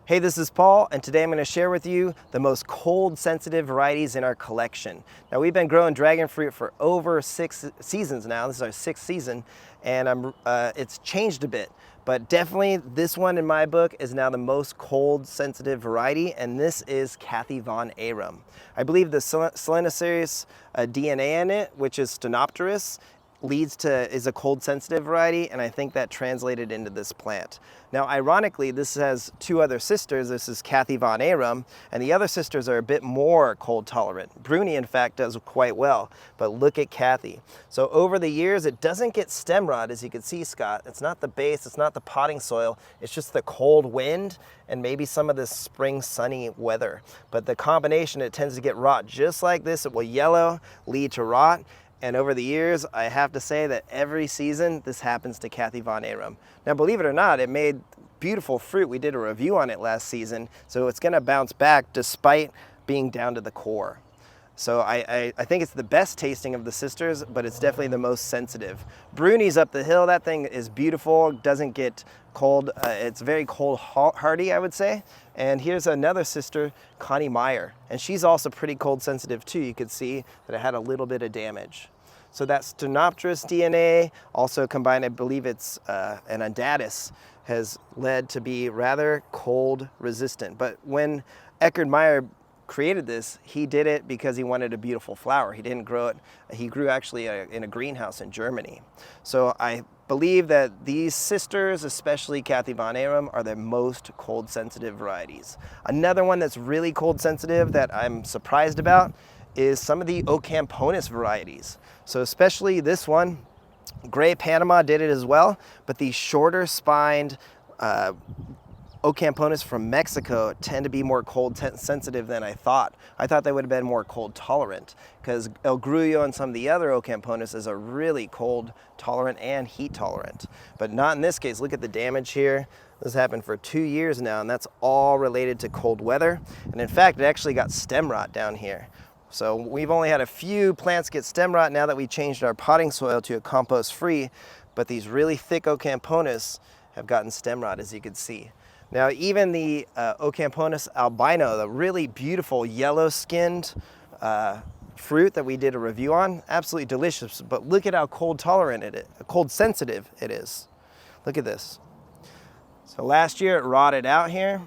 Hey, this is Paul, and today I'm going to share with you the most cold-sensitive varieties in our collection. Now, we've been growing dragon fruit for over 6 seasons now. This is our 6th season, and it's changed a bit. But definitely, this one in my book is now the most cold-sensitive variety, and this is Kathie Van Arum. I believe the Selenocereus DNA in it, which is Stenopterus, is a cold sensitive variety, and I think that translated into this plant. Now ironically, this has 2 other sisters. This is Kathie Van Arum, and the other sisters are a bit more cold tolerant. Bruni in fact does quite well, but look at Kathie. So over the years it doesn't get stem rot, as you can see, Scott. It's not the base, it's not the potting soil, it's just the cold wind and maybe some of this spring sunny weather. But the combination, it tends to get rot just like this. It will yellow, lead to rot. And over the years, I have to say that every season, this happens to Kathie Van Arum. Now, believe it or not, it made beautiful fruit. We did a review on it last season, so it's gonna bounce back despite being down to the core. So I think it's the best tasting of the sisters, but it's definitely the most sensitive. Bruni's up the hill. That thing is beautiful, doesn't get cold. It's very cold hardy, I would say. And here's another sister, Connie Meyer, and she's also pretty cold sensitive too. You could see that it had a little bit of damage. So that Stenopterus DNA, also combined, I believe it's an undatus, has led to be rather cold resistant. But when Meyer created this, he did it because he wanted a beautiful flower. He didn't grow it. He grew actually in a greenhouse in Germany. So I believe that these sisters, especially Kathie Van Arum, are the most cold sensitive varieties. Another one that's really cold sensitive that I'm surprised about is some of the Ocamponus varieties. So especially this one, Gray Panama did it as well, but these shorter spined Ocamponus from Mexico tend to be more cold sensitive than I thought. I thought they would have been more cold tolerant, because El Grullo and some of the other Ocamponus are really cold tolerant and heat tolerant. But not in this case. Look at the damage here. This happened for 2 years now, and that's all related to cold weather. And in fact, it actually got stem rot down here. So we've only had a few plants get stem rot now that we changed our potting soil to a compost free, but these really thick Ocamponus have gotten stem rot, as you can see. Now, even the Ocamponus albino, the really beautiful yellow-skinned fruit that we did a review on, absolutely delicious. But look at how cold tolerant it is, cold sensitive it is. Look at this. So last year it rotted out here,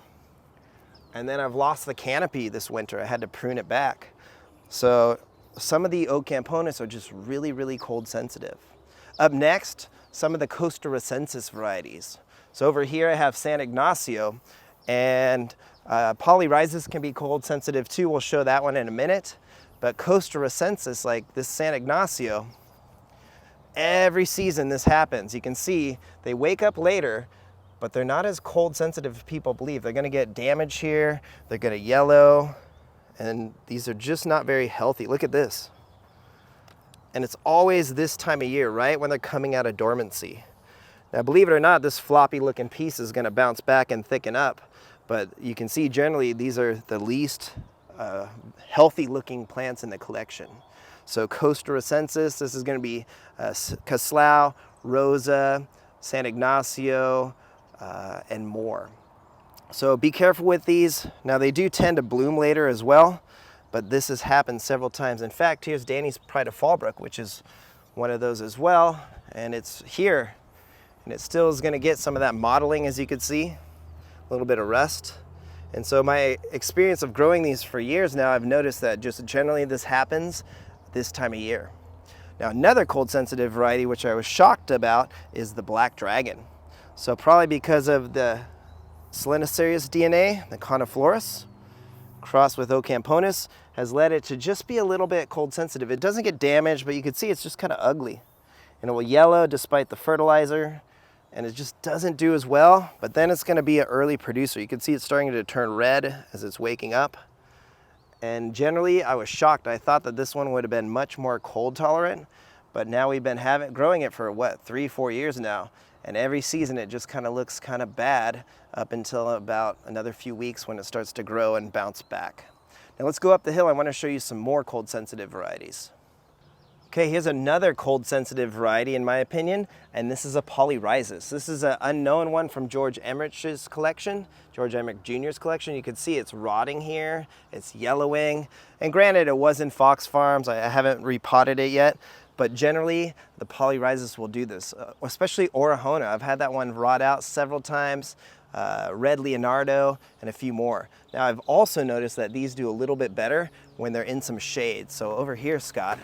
and then I've lost the canopy this winter. I had to prune it back. So some of the Ocamponus are just really, really cold sensitive. Up next, some of the Costa varieties. So over here I have San Ignacio, and Polyrises can be cold sensitive too. We'll show that one in a minute. But Costa, like this San Ignacio, every season this happens. You can see they wake up later, but they're not as cold sensitive as people believe. They're gonna get damage here, they're gonna yellow, and these are just not very healthy. Look at this. And it's always this time of year, right when they're coming out of dormancy. Now, believe it or not, this floppy looking piece is going to bounce back and thicken up, but you can see generally these are the least healthy looking plants in the collection. So Costa, this is going to be Caslao, Rosa, San Ignacio, and more. So be careful with these. Now, they do tend to bloom later as well, but this has happened several times. In fact, here's Danny's Pride of Fallbrook, which is one of those as well, and it's here. And it still is going to get some of that mottling, as you can see, a little bit of rust. And so my experience of growing these for years now, I've noticed that just generally this happens this time of year. Now, another cold sensitive variety, which I was shocked about, is the Black Dragon. So probably because of the Selenocereus DNA, the Coniflorus, crossed with Ocamponus, has led it to just be a little bit cold sensitive. It doesn't get damaged, but you can see it's just kind of ugly. And it will yellow despite the fertilizer, and it just doesn't do as well, but then it's gonna be an early producer. You can see it's starting to turn red as it's waking up. And generally, I was shocked. I thought that this one would have been much more cold tolerant, but now we've been growing it for what, 3-4 years now, and every season it just kind of looks kind of bad up until about another few weeks when it starts to grow and bounce back. Now let's go up the hill. I want to show you some more cold sensitive varieties. Okay, here's another cold sensitive variety in my opinion, and this is a Polyrise. This is an unknown one from George Emmerich's collection, George Emmerich Jr.'s collection. You can see it's rotting here, it's yellowing, and granted it was in Fox Farms, I haven't repotted it yet, but generally the Polyrises will do this, especially Orahona. I've had that one rot out several times, Red Leonardo, and a few more. Now I've also noticed that these do a little bit better when they're in some shade. So over here, Scott,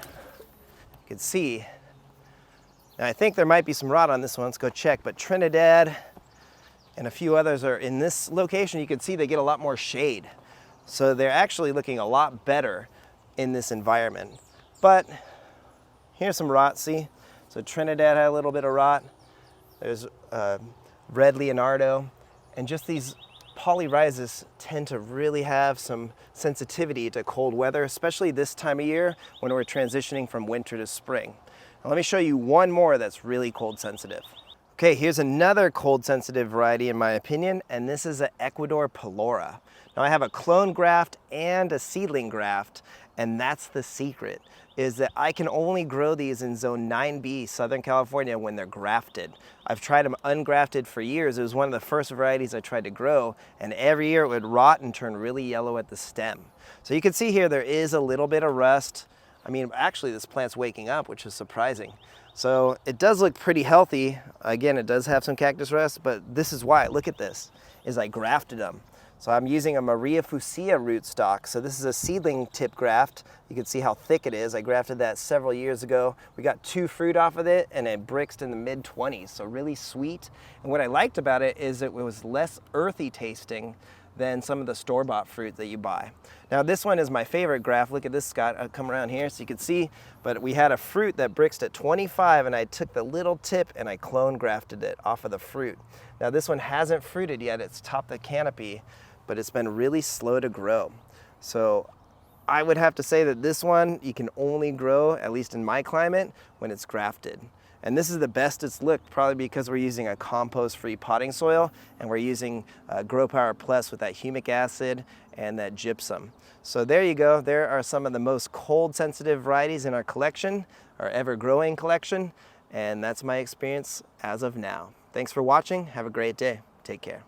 you can see, now I think there might be some rot on this one, let's go check, but Trinidad and a few others are in this location. You can see they get a lot more shade. So they're actually looking a lot better in this environment. But here's some rot, see? So Trinidad had a little bit of rot. There's Red Leonardo, and just these Polyrises tend to really have some sensitivity to cold weather, especially this time of year when we're transitioning from winter to spring. Now let me show you one more that's really cold sensitive. Okay, here's another cold sensitive variety in my opinion, and this is an Equador Pelora. Now I have a clone graft and a seedling graft, and that's the secret, is that I can only grow these in zone 9B, Southern California, when they're grafted. I've tried them ungrafted for years. It was one of the first varieties I tried to grow, and every year it would rot and turn really yellow at the stem. So you can see here there is a little bit of rust. I mean, actually this plant's waking up, which is surprising. So it does look pretty healthy. Again, it does have some cactus rust, but this is why, look at this, is I grafted them. So I'm using a Maria Fucsia rootstock. So this is a seedling tip graft. You can see how thick it is. I grafted that several years ago. We got 2 fruit off of it, and it brixed in the mid-20s, so really sweet. And what I liked about it is it was less earthy tasting than some of the store-bought fruit that you buy. Now this one is my favorite graft. Look at this, Scott. I'll come around here so you can see, but we had a fruit that brixed at 25, and I took the little tip and I clone grafted it off of the fruit. Now this one hasn't fruited yet. It's topped the canopy, but it's been really slow to grow. So I would have to say that this one you can only grow, at least in my climate, when it's grafted. And this is the best it's looked, probably because we're using a compost-free potting soil, and we're using Grow Power Plus with that humic acid and that gypsum. So there you go. There are some of the most cold-sensitive varieties in our collection, our ever-growing collection, and that's my experience as of now. Thanks for watching. Have a great day. Take care.